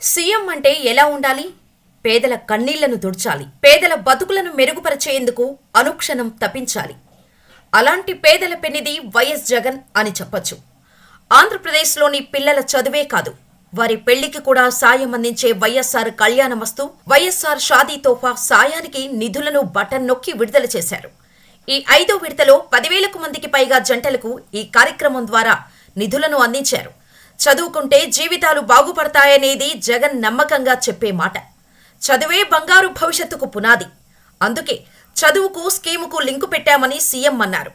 CM అంటే ఎలా ఉండాలి? పేదల కన్నీళ్లను తుడ్చాలి. పేదల బతుకులను మెరుగుపరిచేందుకు అనుక్షణం తపించాలి. అలాంటి పేదల పెన్నిది వైఎస్ జగన్ అని చెప్పొచ్చు. ఆంధ్రప్రదేశ్లోని పిల్లల చదువే కాదు, వారి పెళ్లికి కూడా సాయం అందించే వైఎస్ఆర్ కళ్యాణమస్తు, వైఎస్ఆర్ షాదీ తోఫా సాయానికి నిధులను బటన్ నొక్కి విడుదల చేశారు. ఈ 5వ విడతలో 10,000 మందికి పైగా జంటలకు ఈ కార్యక్రమం ద్వారా నిధులను అందించారు. చదువుకుంటే జీవితాలు బాగుపడతాయనేది జగన్ నమ్మకంగా చెప్పే మాట. చదువే బంగారు భవిష్యత్తుకు పునాది. అందుకే చదువుకు స్కీముకు లింకు పెట్టామని సీఎం అన్నారు.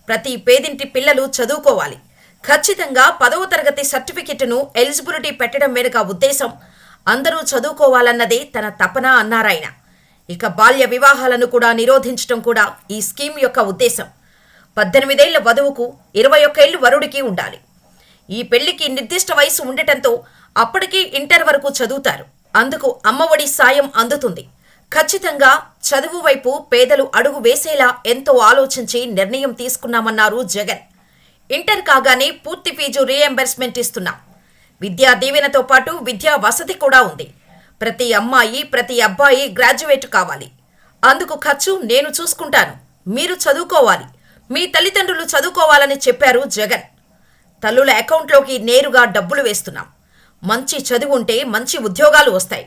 ప్రతి పేదింటి పిల్లలు చదువుకోవాలి. ఖచ్చితంగా 10వ తరగతి సర్టిఫికెట్ను ఎలిజిబిలిటీ పెట్టడం వెనుక ఉద్దేశం అందరూ చదువుకోవాలన్నదే తన తపన అన్నారాయన. ఇక బాల్య వివాహాలను కూడా నిరోధించడం కూడా ఈ స్కీమ్ యొక్క ఉద్దేశం. 18 ఏళ్ల వధువుకు 21 ఏళ్లు వరుడికి ఉండాలి. ఈ పెళ్లికి నిర్దిష్ట వయసు ఉండటంతో అప్పటికీ ఇంటర్ వరకు చదువుతారు. అందుకు అమ్మఒడి సాయం అందుతుంది. ఖచ్చితంగా చదువు వైపు పేదలు అడుగు వేసేలా ఎంతో ఆలోచించి నిర్ణయం తీసుకున్నామన్నారు జగన్. ఇంటర్ కాగానే పూర్తి ఫీజు రీఎంబర్స్మెంట్ ఇస్తున్నాం. విద్యా దీవెనతో పాటు విద్యా వసతి కూడా ఉంది. ప్రతి అమ్మాయి ప్రతి అబ్బాయి గ్రాడ్యుయేట్ కావాలి. అందుకు ఖర్చు నేను చూసుకుంటాను. మీరు చదువుకోవాలి. మీ తల్లిదండ్రులు చదువుకోవాలని చెప్పారు జగన్. తల్లుల అకౌంట్లోకి నేరుగా డబ్బులు వేస్తున్నాం. మంచి చదువుంటే మంచి ఉద్యోగాలు వస్తాయి.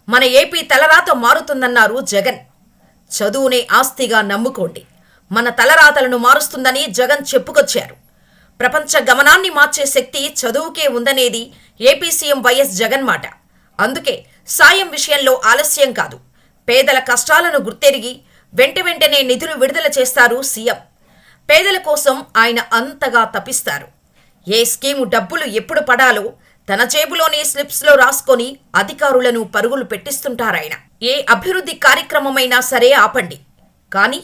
మన ఏపీ తలరాత మారుతుందన్నారు జగన్. చదువునే ఆస్తిగా నమ్ముకోండి. మన తలరాతలను మారుస్తుందని జగన్ చెప్పుకొచ్చారు. ప్రపంచ గమనాన్ని మార్చే శక్తి చదువుకే ఉందనేది ఏపీ సీఎం వైఎస్ జగన్ మాట. అందుకే సాయం విషయంలో ఆలస్యం కాదు. పేదల కష్టాలను గుర్తెరిగి వెంటనే నిధులు విడుదల చేస్తారు సీఎం. పేదల కోసం ఆయన అంతగా తపిస్తారు. ఏ స్కీము డబ్బులు ఎప్పుడు పడాలో తన జేబులోని స్లిప్స్లో రాసుకొని అధికారులను పరుగులు పెట్టిస్తుంటారాయన. ఏ అభివృద్ధి కార్యక్రమమైనా సరే ఆపండి, కానీ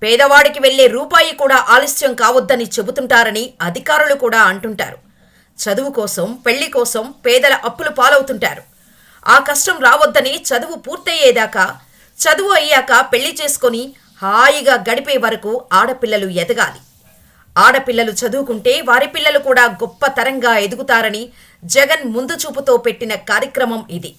పేదవాడికి వెళ్లే రూపాయి కూడా ఆలస్యం కావద్దని చెబుతుంటారని అధికారులు కూడా అంటుంటారు. చదువు కోసం, పెళ్లి కోసం పేదల అప్పులు పాలవుతుంటారు. ఆ కష్టం రావద్దని చదువు పూర్తయ్యేదాకా, చదువు అయ్యాక పెళ్లి చేసుకొని హాయిగా గడిపే వరకు ఆడపిల్లలు ఎదగాలి. ఆడపిల్లలు చదువుకుంటే వారి పిల్లలు కూడా గొప్ప తరంగా ఎదుగుతారని జగన్ ముందు చూపుతో పెట్టిన కార్యక్రమం ఇది.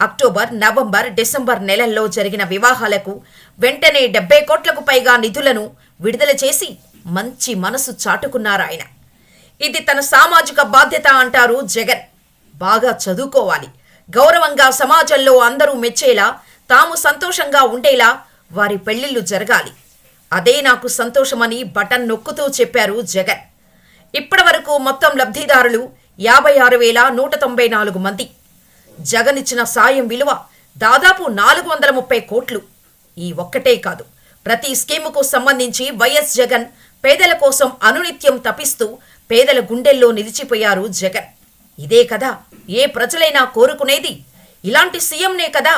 అక్టోబర్, నవంబర్, డిసెంబర్ నెలల్లో జరిగిన వివాహాలకు వెంటనే 70 కోట్లకు పైగా నిధులను విడుదల చేసి మంచి మనసు చాటుకున్నారాయన. ఇది తన సామాజిక బాధ్యత అంటారు జగన్. బాగా చదువుకోవాలి. గౌరవంగా సమాజంలో అందరూ మెచ్చేలా, తాము సంతోషంగా ఉండేలా వారి పెళ్లిళ్లు జరగాలి. అదే నాకు సంతోషమని బటన్ నొక్కుతూ చెప్పారు జగన్. ఇప్పటివరకు మొత్తం లబ్ధిదారులు 56,194 మంది. జగన్ ఇచ్చిన సాయం విలువ దాదాపు 430 కోట్లు. ఈ ఒక్కటే కాదు, ప్రతి స్కీముకు సంబంధించి వైఎస్ జగన్ పేదల కోసం అనునిత్యం తపిస్తూ పేదల గుండెల్లో నిలిచిపోయారు జగన్. ఇదే కదా ఏ ప్రజలైనా కోరుకునేది. ఇలాంటి సీఎంనే కదా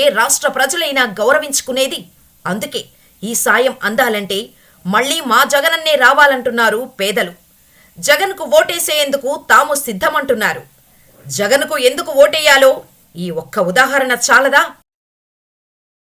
ఏ రాష్ట్ర ప్రజలైనా గౌరవించుకునేది. అందుకే ఈ సాయం అందాలంటే మళ్లీ మా జగనన్నే రావాలంటున్నారు పేదలు. జగన్కు ఓటేసేందుకు తాము సిద్ధమంటున్నారు. జగన్కు ఎందుకు ఓటేయాలో ఈ ఒక్క ఉదాహరణ చాలదా?